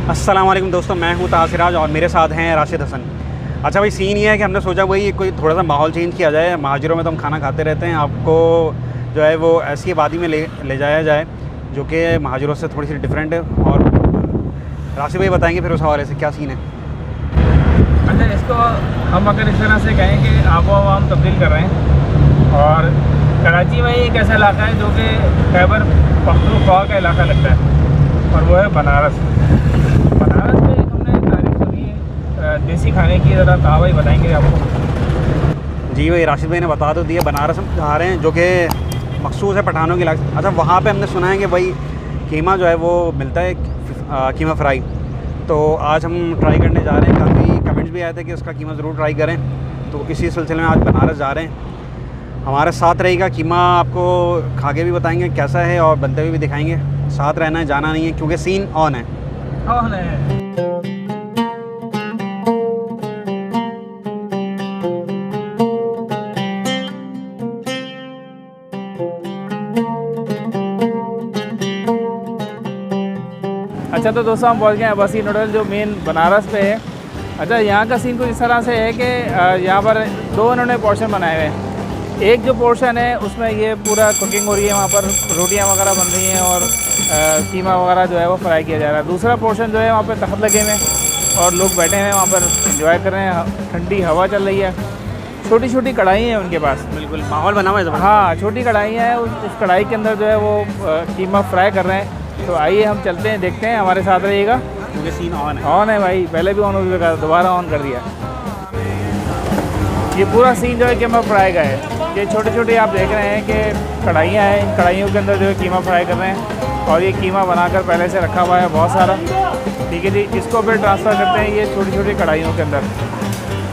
अस्सलाम वालेकुम दोस्तों, मैं हूं तासिराज और मेरे साथ हैं राशिद हसन। अच्छा भाई, सीन ये है कि हमने सोचा भाई कोई थोड़ा सा माहौल चेंज किया जाए। महाजिरों में तो हम खाना खाते रहते हैं, आपको जो है वो ऐसी वादी में ले जाया जाए जो कि महाजिरों से थोड़ी सी डिफरेंट है। और राशिद भाई बताएंगे फिर उस हवाले से क्या सीन है। अच्छा, इसको हम अगर इस तरह से कहें कि आबो हवा हम तब्दील कर रहे हैं, और कराची में एक ऐसा इलाका है जो कि खैबर पख्तूनख्वा का इलाका लगता है, और वो है बनारस। बनारस में एक हमने तारीफ सुनी है देसी खाने की, ज़रा कहा भाई बताएंगे आपको। जी भाई, राशिद भाई ने बता तो दिया। बनारस हम जा रहे हैं जो कि मखसूस है पठानों के इलाके। अच्छा, वहाँ पे हमने सुना है कि भाई कीमा जो है वो मिलता है, कीमा फ्राई। तो आज हम ट्राई करने जा रहे हैं। काफ़ी कमेंट्स भी आए थे कि उसका कीमा ज़रूर ट्राई करें, तो इसी सिलसिले में आज बनारस जा रहे हैं। हमारे साथ रहेगा। कीमा आपको खा के भी बताएंगे कैसा है और बनते हुए भी दिखाएंगे। साथ रहना है, जाना नहीं है, क्योंकि सीन ऑन है। कौन है? अच्छा, तो दोस्तों हम पहुंच गए अब्बासी नूडल जो मेन बनारस पे है। अच्छा, यहाँ का सीन कुछ इस तरह से है कि यहाँ पर दो इन्होंने पोर्शन बनाए हुए हैं। एक जो पोर्शन है उसमें ये पूरा कुकिंग हो रही है, वहाँ पर रोटियाँ वगैरह बन रही हैं और कीमा वगैरह जो है वो फ्राई किया जा रहा है। दूसरा पोर्शन जो है वहाँ पर तख्त लगे हुए हैं और लोग बैठे हैं वहाँ पर एंजॉय कर रहे हैं। ठंडी हवा चल रही है, छोटी छोटी कढ़ाई हैं उनके पास। बिल्कुल माहौल बना हुआ है। हाँ, छोटी कढ़ाई है, उस कढ़ाई के अंदर जो है वो कीमा फ्राई कर रहे हैं। तो आइए हम चलते हैं, देखते हैं, हमारे साथ रहिएगा क्योंकि सीन ऑन है। ऑन है भाई, पहले भी ऑन हो चुका, दोबारा ऑन कर दिया। ये पूरा सीन जो है कीमा फ्राई का है। ये छोटे छोटे आप देख रहे हैं कि कढ़ाइयाँ हैं, इन कढ़ाइयों के अंदर जो है कीमा फ्राई कर रहे हैं, और ये कीमा बनाकर पहले से रखा हुआ है बहुत सारा। ठीक है जी, इसको फिर ट्रांसफ़र करते हैं ये छोटी छोटी कढ़ाइयों के अंदर,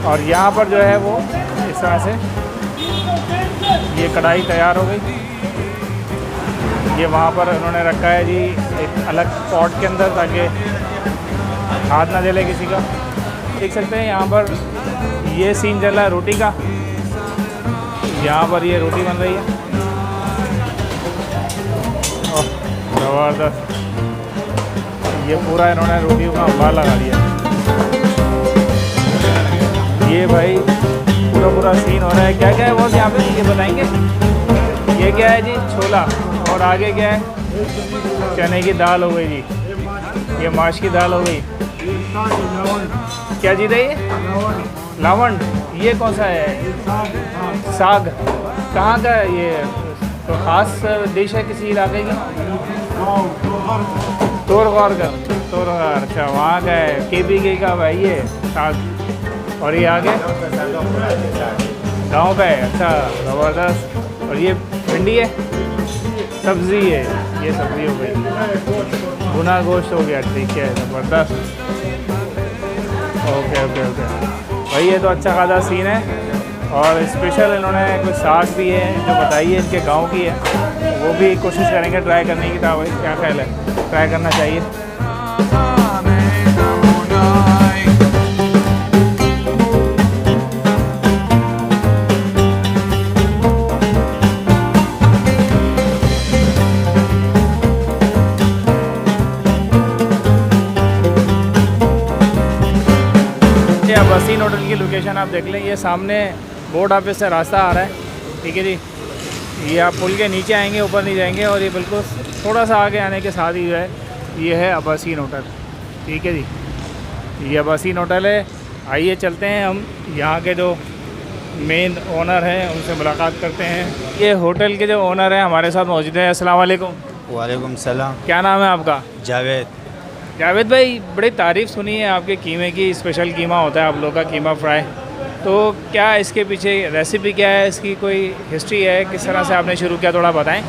और यहाँ पर जो है वो इस तरह से ये कढ़ाई तैयार हो गई। ये वहाँ पर उन्होंने रखा है जी एक अलग पॉट के अंदर, ताकि हाथ ना जले किसी का। देख सकते हैं यहाँ पर ये सीन चल रहा है रोटी का। यहाँ पर ये रोटी बन रही है, ओह ज़बरदस्त। ये पूरा इन्होंने रोटियों का अंबार लगा दिया। ये भाई पूरा सीन हो रहा है। क्या क्या है बॉस यहाँ पे, ये बताएंगे। ये क्या है जी, छोला, और आगे क्या है, चने की दाल हो गई जी, ये माश की दाल हो गई। क्या जी रही है, लावंड। ये कौन सा है, साग। कहाँ का है ये, तो ख़ास डिश है किसी इलाके की। तोरगौर का, तोरगौर, अच्छा वहाँ का है, KPK का भाई ये साग। और ये आगे गाँव का है, अच्छा ज़बरदस्त। और ये भिंडी है, सब्ज़ी है, ये सब्ज़ी हो गई। भुना गोश्त हो गया, ठीक है, ज़बरदस्त। ओके ओके ओके भाई, ये तो अच्छा खासा सीन है। और स्पेशल इन्होंने कुछ साग भी है जो बताइए इनके गांव की है, वो भी कोशिश करेंगे ट्राई करने की। था भाई, क्या ख्याल है, ट्राई करना चाहिए। अब्बासी होटल की लोकेशन आप देख लें, ये सामने बोर्ड ऑफिस से रास्ता आ रहा है। ठीक है जी, ये आप पुल के नीचे आएंगे, ऊपर नहीं जाएंगे, और ये बिल्कुल थोड़ा सा आगे आने के साथ ही जो है ये है अब्बासी होटल। ठीक है जी, ये अब्बासी होटल है। आइए चलते हैं हम यहाँ के जो मेन ओनर हैं उनसे मुलाकात करते हैं। ये होटल के जो ओनर हैं हमारे साथ मौजूद हैं। अस्सलाम वालेकुम। वालेकुम सलाम। क्या नाम है आपका? जावेद। जावेद भाई, बड़ी तारीफ़ सुनी है आपके कीमे की। स्पेशल कीमा होता है आप लोग का, कीमा फ्राई। तो क्या इसके पीछे रेसिपी क्या है, इसकी कोई हिस्ट्री है, किस तरह से आपने शुरू किया, थोड़ा बताएं।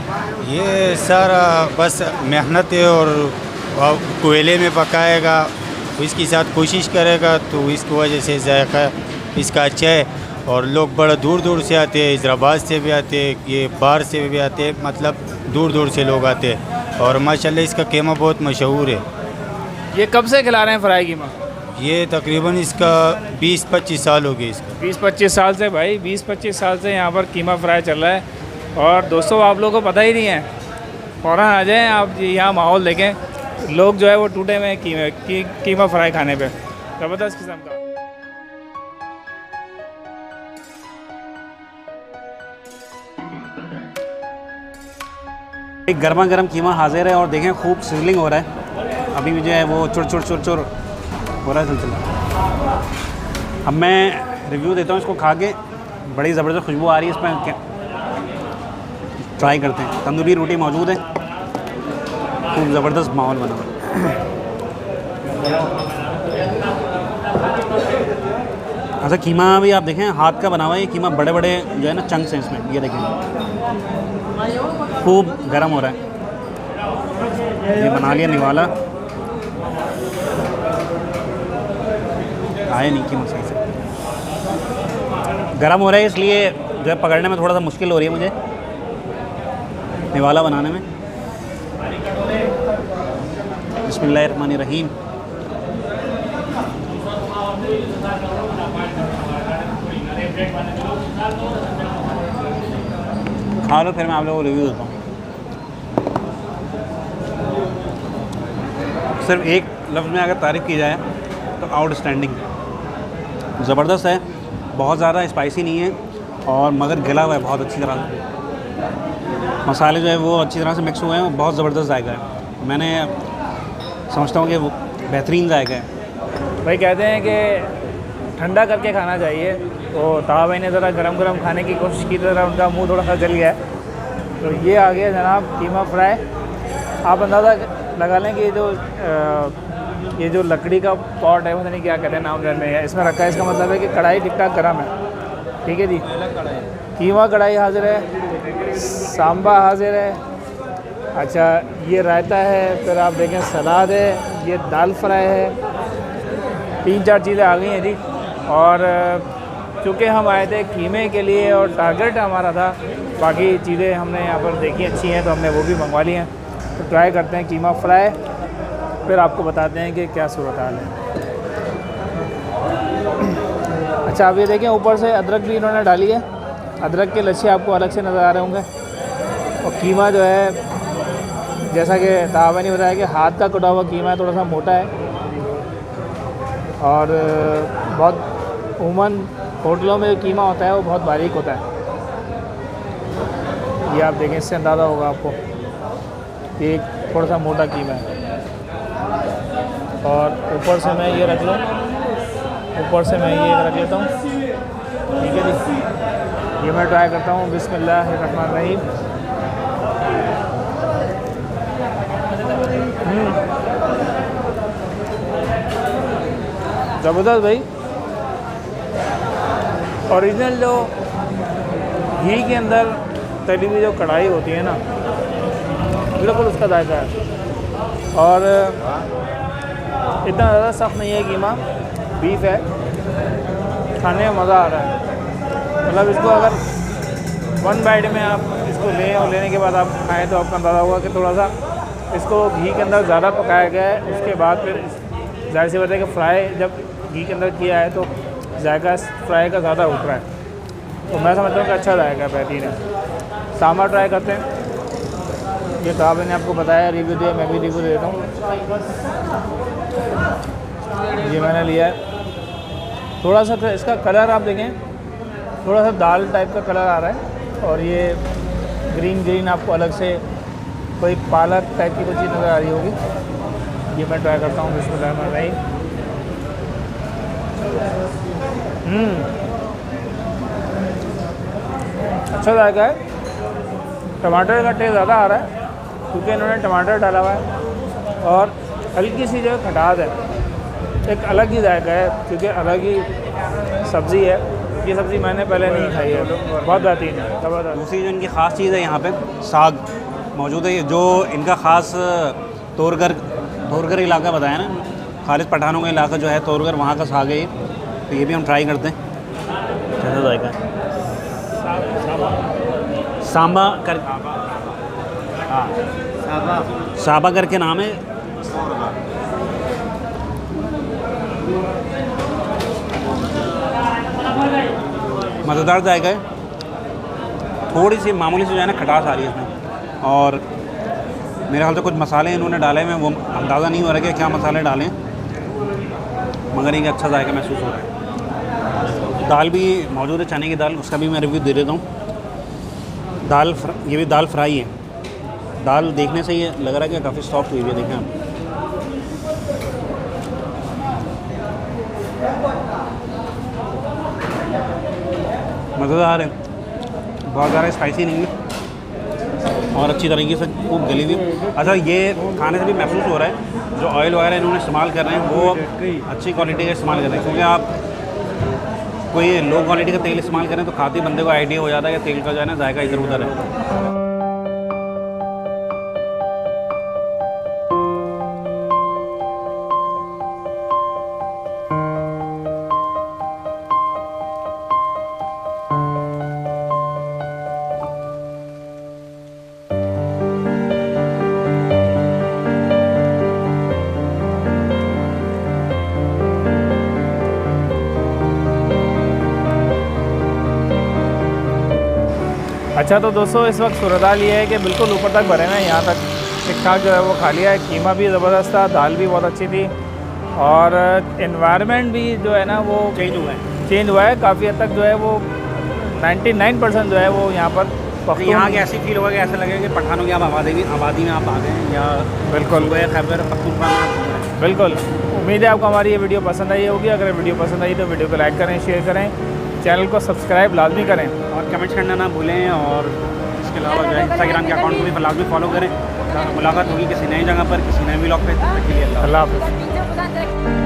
ये सारा बस मेहनत है, और कोयले में पकाएगा, इसके साथ कोशिश करेगा, तो इसकी वजह से जायका इसका अच्छा है। और लोग बड़ा दूर दूर से आते हैं, हैदराबाद से भी आते हैं, ये बाहर से भी आते हैं, मतलब दूर दूर से लोग आते हैं। और माशाल्लाह इसका कीमा बहुत मशहूर है। ये कब से खिला रहे हैं फ्राई कीमा? ये तकरीबन इसका 20-25 साल हो गए। इसका 20-25 साल से भाई, 20-25 साल से यहाँ पर कीमा फ्राई चल रहा है। और दोस्तों, आप लोगों को पता ही नहीं है, फ़ौरन आ जाएँ आप, यहाँ माहौल देखें। लोग जो है वो टूटे में कीमा फ्राई खाने पे, ज़बरदस्त किस्म का। एक गर्मा गर्म कीमा हाजिर है और देखें खूब सिजलिंग हो रहा है। अभी भी जो है वो चुर चुर चुर चुर हो रहा है सिलसिला। अब मैं रिव्यू देता हूँ इसको खा के। बड़ी ज़बरदस्त खुशबू आ रही है इसमें। क्या ट्राई करते हैं। तंदूरी रोटी मौजूद है, खूब ज़बरदस्त माहौल बना हुआ है। अच्छा कीमा भी आप देखें हाथ का बना हुआ है। ये कीमा बड़े बड़े जो है ना चंक्स हैं इसमें, ये देखें खूब गर्म हो रहा है। ये बना लिया निवाला, आए नहीं कीमा सही से, गर्म हो रहा है इसलिए जो है पकड़ने में थोड़ा सा मुश्किल हो रही है मुझे निवाला बनाने में। बिस्मिल्लाहिर्रहमानिर्रहीम। खा लो फिर मैं आप लोगों को रिव्यू देता हूँ। सिर्फ एक लफ्ज़ में अगर तारीफ़ की जाए तो आउटस्टैंडिंग, ज़बरदस्त है। बहुत ज़्यादा स्पाइसी नहीं है और मगर गला हुआ है बहुत अच्छी तरह से। मसाले जो है वो अच्छी तरह से मिक्स हुए हैं, बहुत ज़बरदस्त जायका है। मैंने समझता हूँ कि वो बेहतरीन जायका है। भाई कहते हैं कि ठंडा करके खाना चाहिए, तो ताहा भाई ने ज़रा गरम गरम खाने की कोशिश की, तो उनका मुंह थोड़ा सा जल गया है। तो ये आ गया जनाब कीमा फ्राई। आप अंदाज़ा लगा लें कि ये जो लकड़ी का पॉट है, पता नहीं क्या कहते हैं नाम में है, इसमें रखा है। इसका मतलब है कि कढ़ाई ठीक ठाक गर्म है। ठीक है जी, कीमा कढ़ाई हाजिर है, सांबा हाजिर है। अच्छा ये रायता है, फिर आप देखें सलाद है, ये दाल फ्राई है। 3-4 चीज़ें आ गई हैं जी। और चूँकि हम आए थे कीमे के लिए और टारगेट हमारा था, बाकी चीज़ें हमने यहाँ पर देखी अच्छी हैं तो हमने वो भी मंगवा ली हैं। तो ट्राई करते हैं कीमा फ्राई, फिर आपको बताते हैं कि क्या सूरत हाल है। अच्छा अब ये देखें ऊपर से अदरक भी इन्होंने डाली है। अदरक के लच्छे आपको अलग से नज़र आ रहे होंगे। और कीमा जो है जैसा कि ताहा ने बताया कि हाथ का कटा हुआ कीमा है, थोड़ा सा मोटा है और बहुत उमूमन होटलों में कीमा होता है वो बहुत बारीक होता है। ये आप देखें, इससे अंदाज़ा होगा आपको कि थोड़ा सा मोटा कीमा है। और ऊपर से मैं ये रख लूँ, ऊपर से मैं ये रख लेता हूँ। ठीक है जी, ये मैं ट्राई करता हूँ। बिस्मिल्लाहिर्रहमानिर्रहीम। ज़बरदस्त भाई। ओरिजिनल जो घी के अंदर तली हुई जो कढ़ाई होती है ना, बिल्कुल उसका जायका है। और इतना ज़्यादा सख्त नहीं है कीमा, बीफ है, खाने में मज़ा आ रहा है। मतलब इसको अगर 1 बाइट में आप इसको लें और लेने के बाद आप खाएँ तो आपको अंदाज़ा होगा कि थोड़ा सा इसको घी के अंदर ज़्यादा पकाया गया है। उसके बाद फिर ज़ाहिर सी बात है कि फ्राई जब घी के अंदर किया है तो जायका फ्राई का ज़्यादा उठ रहा है। तो मैं समझता हूँ कि अच्छा जाएगा, बेहतरीन है। सांभर ट्राई करते हैं। ये ताहा ने आपको बताया, रिव्यू दिया, मैं भी रिव्यू दे देता हूँ। ये मैंने लिया है। थोड़ा सा इसका कलर आप देखें, थोड़ा सा दाल टाइप का कलर आ रहा है। और ये ग्रीन आपको अलग से कोई पालक टाइप की कोई चीज़ नज़र आ रही होगी। ये मैं ट्राई करता हूँ। बिस्मिल्लाहिर्रहमानिर्रहीम। अच्छा जायका है। टमाटर का टेस्ट ज़्यादा आ रहा है क्योंकि इन्होंने टमाटर डाला हुआ है। और हल्की सी जो है खटास है, एक अलग ही जायका है क्योंकि अलग ही सब्ज़ी है। ये सब्ज़ी मैंने पहले नहीं खाई है, बहुत बेहतरीन है, ज़बरदस्त। दूसरी जो इनकी ख़ास चीज़ है यहाँ पे साग मौजूद है। ये जो इनका ख़ास तोरगर इलाका बताया ना, खालिद पठानों का इलाका जो है तोरगर, वहाँ का साग है ये। तो ये भी हम ट्राई करते हैं कैसा जाएगा। सांबा कर, हाँ साबा करके नाम है। मज़ेदार जाएगा है। थोड़ी सी मामूली सी जो है ना खटास आ रही है इसमें। और मेरे ख्याल से कुछ मसाले इन्होंने डाले हैं, वो अंदाज़ा नहीं हो रहा कि क्या मसाले डालें, मगर एक अच्छा जायका महसूस हो रहा है। दाल भी मौजूद है, चने की दाल, उसका भी मैं रिव्यू दे देता हूँ। ये भी दाल फ्राई है। दाल देखने से ये लग रहा है कि काफ़ी सॉफ्ट हुई हुई है, देखें आप। मज़ेदार है, बहुत ज़्यादा स्पाइसी नहीं है और अच्छी तरीके से खूब गली हुई। अच्छा, ये खाने से भी महसूस हो रहा है जो ऑयल वगैरह इन्होंने इस्तेमाल कर रहे हैं वो अच्छी क्वालिटी का इस्तेमाल कर रहे हैं, क्योंकि आप कोई लो क्वालिटी का तेल इस्तेमाल करें तो खाते बंदे को आइडिया हो जाता है कि तेल का जो है ना जायका इधर उधर है। अच्छा तो दोस्तों इस वक्त सूरत हाल ये है कि बिल्कुल ऊपर तक भरे हैं, यहाँ तक ठीक ठाक जो है वो खा लिया है। कीमा भी ज़बरदस्त था, दाल भी बहुत अच्छी थी और एनवायरनमेंट भी जो है ना वो चेंज हुआ है काफ़ी हद तक, जो है वो 99% जो है वो यहाँ पर तो यहाँ के ऐसी फील होगा कि ऐसा लगेगा कि पठानों की आप आबादी में आप आ गए हैं, या बिल्कुल खैबर पख्तूनख्वा में आप घूम रहे हैं। बिल्कुल। उम्मीद है आपको हमारी ये वीडियो पसंद आई होगी। अगर वीडियो पसंद आई तो वीडियो को लाइक करें, शेयर करें, चैनल को सब्सक्राइब लाजमी करें और कमेंट्स करना ना भूलें। और इसके अलावा जो है इंस्टाग्राम के अकाउंट को भी लाजमी फॉलो करें। मुलाकात होगी किसी नई जगह पर, किसी नए व्लॉग पे। तब तक के लिए अल्लाह अल्लाह हाफ़िज़।